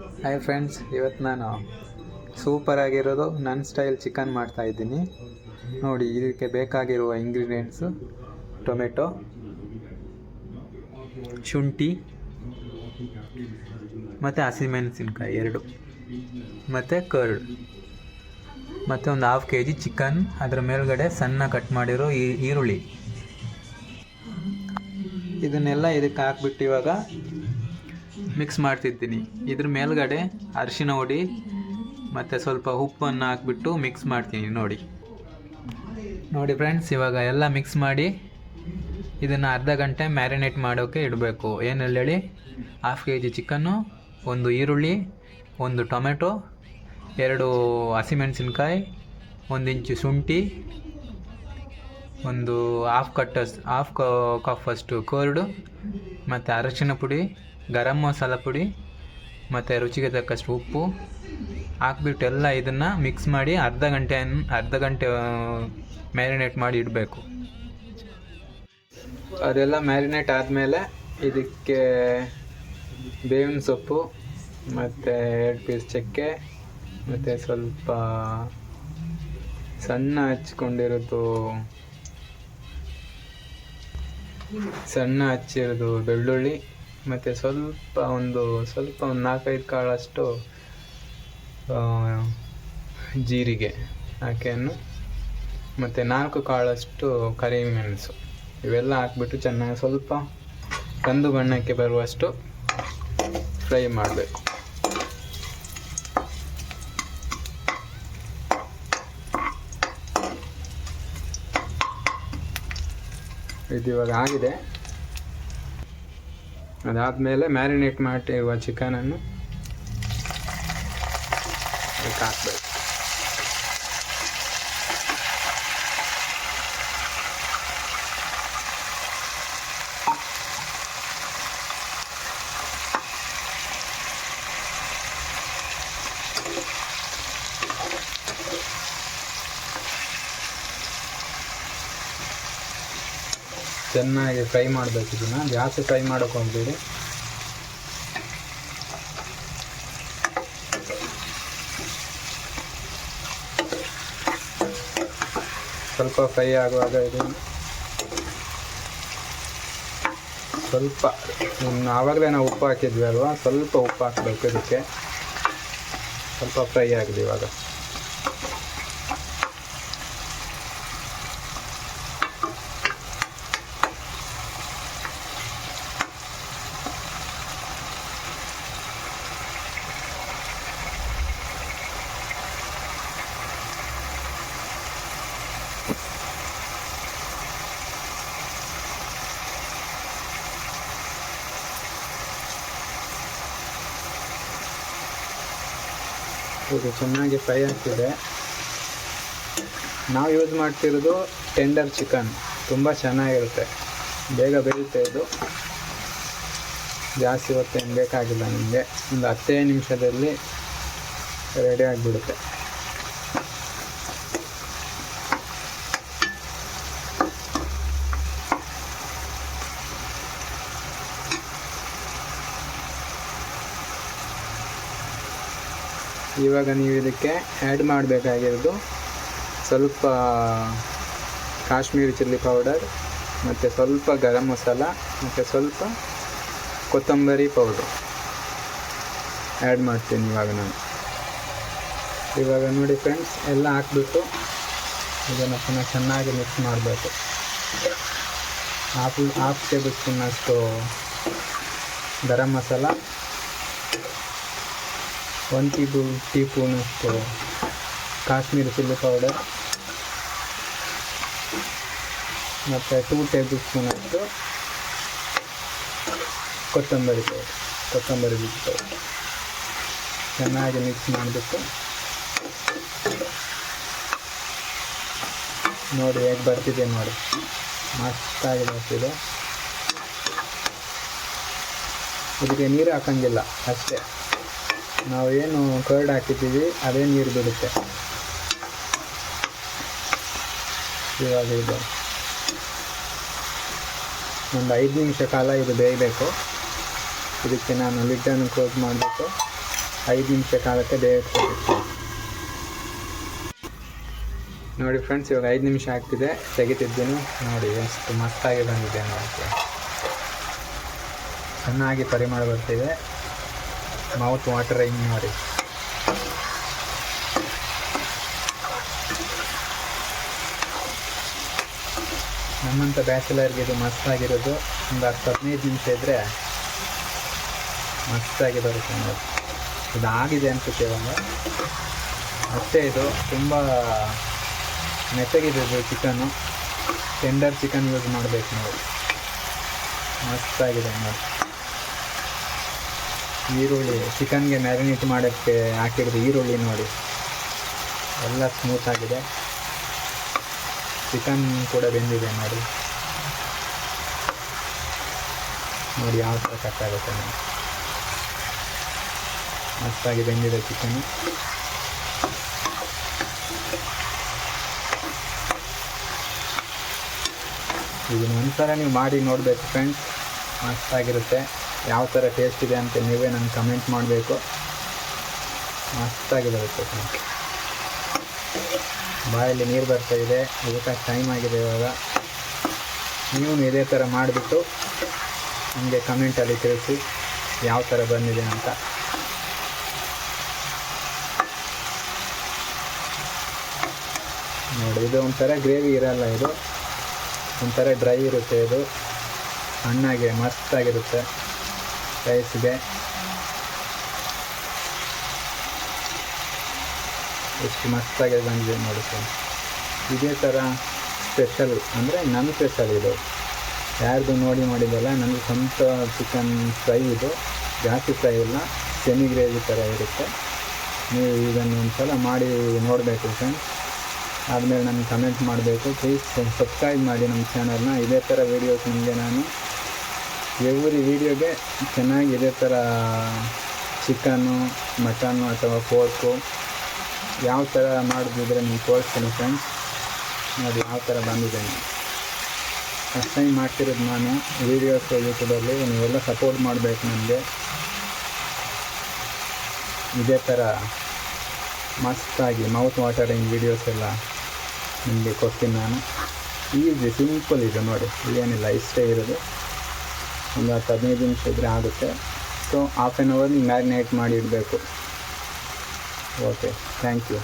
Hi friends, ಇವತ್ತು ನಾನು ಸೂಪರಾಗಿರೋದು ನನ್ನ ಸ್ಟೈಲ್ ಚಿಕನ್ ಮಾಡ್ತಾಯಿದ್ದೀನಿ. ನೋಡಿ, ಇದಕ್ಕೆ ಬೇಕಾಗಿರುವ ಇಂಗ್ರೀಡಿಯೆಂಟ್ಸು: ಟೊಮೆಟೊ, ಶುಂಠಿ ಮತ್ತು ಹಸಿಮೆಣಸಿನ್ಕಾಯಿ 2, ಮತ್ತು ಕರ್ಡ್, ಮತ್ತು ಒಂದು 1/2 kg ಚಿಕನ್. ಅದರ ಮೇಲ್ಗಡೆ ಸಣ್ಣ ಕಟ್ ಮಾಡಿರೋ ಈರುಳ್ಳಿ. ಇದನ್ನೆಲ್ಲ ಇದಕ್ಕೆ ಹಾಕ್ಬಿಟ್ಟು ಇವಾಗ ಮಿಕ್ಸ್ ಮಾಡ್ತಿದ್ದೀನಿ. ಇದ್ರ ಮೇಲ್ಗಡೆ ಅರಿಶಿನ ಹುಡಿ ಮತ್ತು ಸ್ವಲ್ಪ ಉಪ್ಪನ್ನು ಹಾಕ್ಬಿಟ್ಟು ಮಿಕ್ಸ್ ಮಾಡ್ತೀನಿ. ನೋಡಿ ಫ್ರೆಂಡ್ಸ್, ಇವಾಗ ಎಲ್ಲ ಮಿಕ್ಸ್ ಮಾಡಿ ಇದನ್ನು ಅರ್ಧ ಗಂಟೆ ಮ್ಯಾರಿನೇಟ್ ಮಾಡೋಕ್ಕೆ ಇಡಬೇಕು. ಏನೆಲ್ಲ ಹೇಳಿ, 1/2 kg ಚಿಕನ್ನು, 1 ಈರುಳ್ಳಿ, 1 ಟೊಮೆಟೊ, 2 ಹಸಿಮೆಣಸಿನ್ಕಾಯಿ, 1 ಇಂಚು ಶುಂಠಿ, ಒಂದು ಹಾಫ್ ಕಪ್ ಅಷ್ಟು ಕರ್ಡು, ಮತ್ತು ಅರಶಿನ ಪುಡಿ, ಗರಂ ಮಸಾಲ ಪುಡಿ, ಮತ್ತು ರುಚಿಗೆ ತಕ್ಕಷ್ಟು ಉಪ್ಪು ಹಾಕ್ಬಿಟ್ಟು ಎಲ್ಲ ಇದನ್ನು ಮಿಕ್ಸ್ ಮಾಡಿ ಅರ್ಧ ಗಂಟೆ ಮ್ಯಾರಿನೇಟ್ ಮಾಡಿ ಇಡಬೇಕು. ಅದೆಲ್ಲ ಮ್ಯಾರಿನೇಟ್ ಆದಮೇಲೆ ಇದಕ್ಕೆ ಬೇವಿನ ಸೊಪ್ಪು ಮತ್ತು 2 ಪೀಸ್ ಚಕ್ಕೆ ಮತ್ತು ಸ್ವಲ್ಪ ಸಣ್ಣ ಹಚ್ಚಿರೋದು ಬೆಳ್ಳುಳ್ಳಿ, ಮತ್ತು ಸ್ವಲ್ಪ ಒಂದು 4-5 ಕಾಳಷ್ಟು ಜೀರಿಗೆ ಹಾಕೇನು, ಮತ್ತು 4 ಕಾಳಷ್ಟು ಕರಿಮೆಣಸು. ಇವೆಲ್ಲ ಹಾಕ್ಬಿಟ್ಟು ಚೆನ್ನಾಗಿ ಸ್ವಲ್ಪ ಕಂದು ಬಣ್ಣಕ್ಕೆ ಬರುವಷ್ಟು ಫ್ರೈ ಮಾಡಬೇಕು. ಇದು ಇವಾಗ ಆಗಿದೆ. ಅದಾದಮೇಲೆ ಮ್ಯಾರಿನೇಟ್ ಮಾಡಿರುವ ಚಿಕನನ್ನು ಅದಕ್ಕೆ ಹಾಕಬೇಕು. ಚೆನ್ನಾಗಿ ಫ್ರೈ ಮಾಡಬೇಕು. ಇದನ್ನು ಜಾಸ್ತಿ ಫ್ರೈ ಮಾಡೋಕೆ ಹೋಗಬೇಡಿ. ಸ್ವಲ್ಪ ಫ್ರೈ ಆಗುವಾಗ ಇದನ್ನು ಸ್ವಲ್ಪ ಆವಾಗಲೇ ನಾವು ಉಪ್ಪು ಹಾಕಿದ್ವಿ ಅಲ್ವಾ, ಸ್ವಲ್ಪ ಉಪ್ಪು ಹಾಕಬೇಕು. ಇದಕ್ಕೆ ಸ್ವಲ್ಪ ಫ್ರೈ ಆಗಿದೆ. ಇವಾಗ ಇದು ಚೆನ್ನಾಗಿ ಫ್ರೈ ಆಗ್ತಿದೆ. ನಾವು ಯೂಸ್ ಮಾಡ್ತಿರೋದು ಟೆಂಡರ್ ಚಿಕನ್, ತುಂಬ ಚೆನ್ನಾಗಿರುತ್ತೆ, ಬೇಗ ಬೇಯುತ್ತೆ. ಇದು ಜಾಸ್ತಿ ಹೊತ್ತೇನು ಬೇಕಾಗಿಲ್ಲ ನಿಮಗೆ, ಒಂದು 10 ನಿಮಿಷದಲ್ಲಿ ರೆಡಿ ಆಗಿಬಿಡುತ್ತೆ. ಇವಾಗ ನೀವು ಇದಕ್ಕೆ ಆ್ಯಡ್ ಮಾಡಬೇಕಾಗಿರೋದು ಸ್ವಲ್ಪ ಕಾಶ್ಮೀರಿ ಚಿಲ್ಲಿ ಪೌಡರ್, ಮತ್ತು ಸ್ವಲ್ಪ ಗರಂ ಮಸಾಲ, ಮತ್ತು ಸ್ವಲ್ಪ ಕೊತ್ತಂಬರಿ ಪೌಡ್ರು ಆ್ಯಡ್ ಮಾಡ್ತೀನಿ ಇವಾಗ ನೋಡಿ ಫ್ರೆಂಡ್ಸ್, ಎಲ್ಲ ಹಾಕ್ಬಿಟ್ಟು ಇದನ್ನು ಪುನಃ ಚೆನ್ನಾಗಿ ಮಿಕ್ಸ್ ಮಾಡಬೇಕು. 1/2 ಟೇಬಲ್ ಸ್ಪೂನಷ್ಟು ಗರಂ ಮಸಾಲ, 1 ಟೀ ಸ್ಪೂನಷ್ಟು ಕಾಶ್ಮೀರಿ ಚಿಲ್ಲಿ ಪೌಡರ್, ಮತ್ತು 2 ಟೇಬಲ್ ಸ್ಪೂನಷ್ಟು ಕೊತ್ತಂಬರಿ ಬೀಜ ಪೌಡರ್ ಚೆನ್ನಾಗಿ ಮಿಕ್ಸ್ ಮಾಡಿಬಿಟ್ಟು ನೋಡಿ ಹೇಗೆ ಬರ್ತಿದೆ. ನೋಡಿ, ಮಸ್ತಾಗಿ ಬರ್ತಿದೆ. ಇದಕ್ಕೆ ನೀರು ಹಾಕೋಂಗಿಲ್ಲ, ಅಷ್ಟೇ. ನಾವೇನು ಕರ್ಡ್ ಹಾಕಿದ್ದೀವಿ ಅದೇ ನೀರು ಬಿಡುತ್ತೆ. ಇವಾಗ ಇದು ಒಂದು 5 ನಿಮಿಷ ಕಾಲ ಇದು ಬೇಯಬೇಕು. ಇದಕ್ಕೆ ನಾನು ಲಿಡ್ಡನ್ನು ಕ್ಲೋಸ್ ಮಾಡಬೇಕು. 5 ನಿಮಿಷಕ್ಕಾಗುತ್ತೆ, ಬೇಯಿಸ್ಕೊಬೇಕು. ನೋಡಿ ಫ್ರೆಂಡ್ಸ್, ಇವಾಗ 5 ನಿಮಿಷ ಆಗ್ತಿದೆ, ತೆಗಿತಿದ್ದೀನಿ. ನೋಡಿ ಎಷ್ಟು ಮಸ್ತಾಗಿ ಬಂದಿದೆ ನೋಡಿ, ಚೆನ್ನಾಗಿ ಪರಿಮಳ ಬರ್ತಿದೆ, ಮೌತ್ ವಾಟರಿಂಗ್ ನೋಡಿ. ನಮ್ಮಂಥ ಬ್ಯಾಚುಲರ್ಗೆ ಇದು ಮಸ್ತಾಗಿರೋದು. ಒಂದು 10-15 ನಿಮಿಷ ಇದ್ದರೆ ಮಸ್ತಾಗಿ ಬರುತ್ತೆ ನೋಡಿ. ಇದಾಗಿದೆ ಅನಿಸುತ್ತೆ ಇವಾಗ ಅಷ್ಟೇ. ಇದು ತುಂಬ ಮೆತ್ತಗಿದೆ ಚಿಕನ್ನು, ಟೆಂಡರ್ ಚಿಕನ್ ಯೂಸ್ ಮಾಡಬೇಕು ನೋಡಿ. ಮಸ್ತಾಗಿದೆ ನೋಡಿ. ಈರುಳ್ಳಿ, ಚಿಕನ್ಗೆ ಮ್ಯಾರಿನೇಟ್ ಮಾಡೋಕ್ಕೆ ಹಾಕಿರೋದು ಈರುಳ್ಳಿ ನೋಡಿ, ಎಲ್ಲ ಸ್ಮೂತಾಗಿದೆ. ಚಿಕನ್ ಕೂಡ ಬೆಂದಿದೆ ನೋಡಿ. ನೋಡಿ ಯಾವ ಥರ ಕಟ್ಟಾಗುತ್ತೆ ನೋಡಿ, ಮಸ್ತಾಗಿ ಬೆಂದಿದೆ ಚಿಕನ್ನು. ಇದನ್ನ ಒಂದ್ಸಲ ನೀವು ಮಾಡಿ ನೋಡಬೇಕು ಫ್ರೆಂಡ್ಸ್, ಮಸ್ತಾಗಿರುತ್ತೆ. ಯಾವ ಥರ ಟೇಸ್ಟ್ ಇದೆ ಅಂತ ನೀವೇ ನನಗೆ ಕಮೆಂಟ್ ಮಾಡಬೇಕು. ಮಸ್ತಾಗಿ ಬರುತ್ತೆ ಫ್ರೆಂಡ್ಸ್. ಬಾಯಲ್ಲಿ ನೀರು ಬರ್ತಾಯಿದೆ, ಊಟ ಟೈಮ್ ಆಗಿದೆ ಇವಾಗ. ನೀವು ಇದೇ ಥರ ಮಾಡಿಬಿಟ್ಟು ನಮಗೆ ಕಮೆಂಟಲ್ಲಿ ತಿಳಿಸಿ ಯಾವ ಥರ ಬಂದಿದೆ ಅಂತ. ನೋಡಿ, ಇದು ಒಂಥರ ಗ್ರೇವಿ ಇರಲ್ಲ, ಇದು ಒಂಥರ ಡ್ರೈ ಇರುತ್ತೆ. ಇದು ಹಣ್ಣಾಗೆ ಮಸ್ತಾಗಿರುತ್ತೆ. ರೈಸ್ಗೆ ಎಷ್ಟು ಮಸ್ತಾಗಿ ಬಂದಿದೆ ನೋಡಿ ಫ್ರೆಂಡ್ಸ್. ಇದೇ ಥರ ಸ್ಪೆಷಲ್ ಅಂದರೆ ನನ್ನ ಸ್ಪೆಷಲ್ ಇದು, ಯಾರ್ದು ನೋಡಿ ಮಾಡಿದ್ದಲ್ಲ, ನನಗೆ ಸ್ವಂತ ಚಿಕನ್ ಫ್ರೈ ಇದು. ಜಾಸ್ತಿ ಫ್ರೈ ಇಲ್ಲ, ಸೆಮಿ ಗ್ರೇವಿ ಥರ ಇರುತ್ತೆ. ನೀವು ಇದನ್ನು ಒಂದು ಸಲ ಮಾಡಿ ನೋಡಬೇಕು ಫ್ರೆಂಡ್ಸ್. ಆದಮೇಲೆ ನನಗೆ ಕಮೆಂಟ್ ಮಾಡಬೇಕು. ಪ್ಲೀಸ್ ಸಬ್ಸ್ಕ್ರೈಬ್ ಮಾಡಿ ನಮ್ಮ ಚಾನಲ್ನ. ಇದೇ ಥರ ವೀಡಿಯೋಸ್ ನಿಮಗೆ ನಾನು ಎವ್ರಿ ವೀಡಿಯೋಗೆ ಚೆನ್ನಾಗಿ ಇದೇ ಥರ ಚಿಕನ್ನು, ಮಟನ್ನು ಅಥವಾ ಪೋರ್ಕು ಯಾವ ಥರ ಮಾಡಿದ್ರೆ ನಿಮ್ಗೆ ತೋರಿಸ್ತೀನಿ ಫ್ರೆಂಡ್ಸ್. ನೋಡಿ ಯಾವ ಥರ ಬಂದಿದೆ. ಫಸ್ಟ್ ಟೈಮ್ ಮಾಡ್ತಿರೋದು ನಾನು ವೀಡಿಯೋಸ್ ಯೂಟ್ಯೂಬಲ್ಲಿ. ನೀವೆಲ್ಲ ಸಪೋರ್ಟ್ ಮಾಡಬೇಕು ನನಗೆ. ಇದೇ ಥರ ಮಸ್ತಾಗಿ ಮೌತ್ ವಾಟರಿಂಗ್ ವೀಡಿಯೋಸ್ ಎಲ್ಲ ನಿಮಗೆ ಕೊಡ್ತೀನಿ ನಾನು. ಈಸಿ ಸಿಂಪಲ್ ಇದು ನೋಡಿ, ಏನಿಲ್ಲ, ಇಷ್ಟೇ ಇರೋದು. ಒಂದು 10-15 ನಿಮಿಷ ಇದ್ದರೆ ಆಗುತ್ತೆ. So half an hour marinate ಮಾಡಿ ಇಡಬೇಕು. Okay, thank you.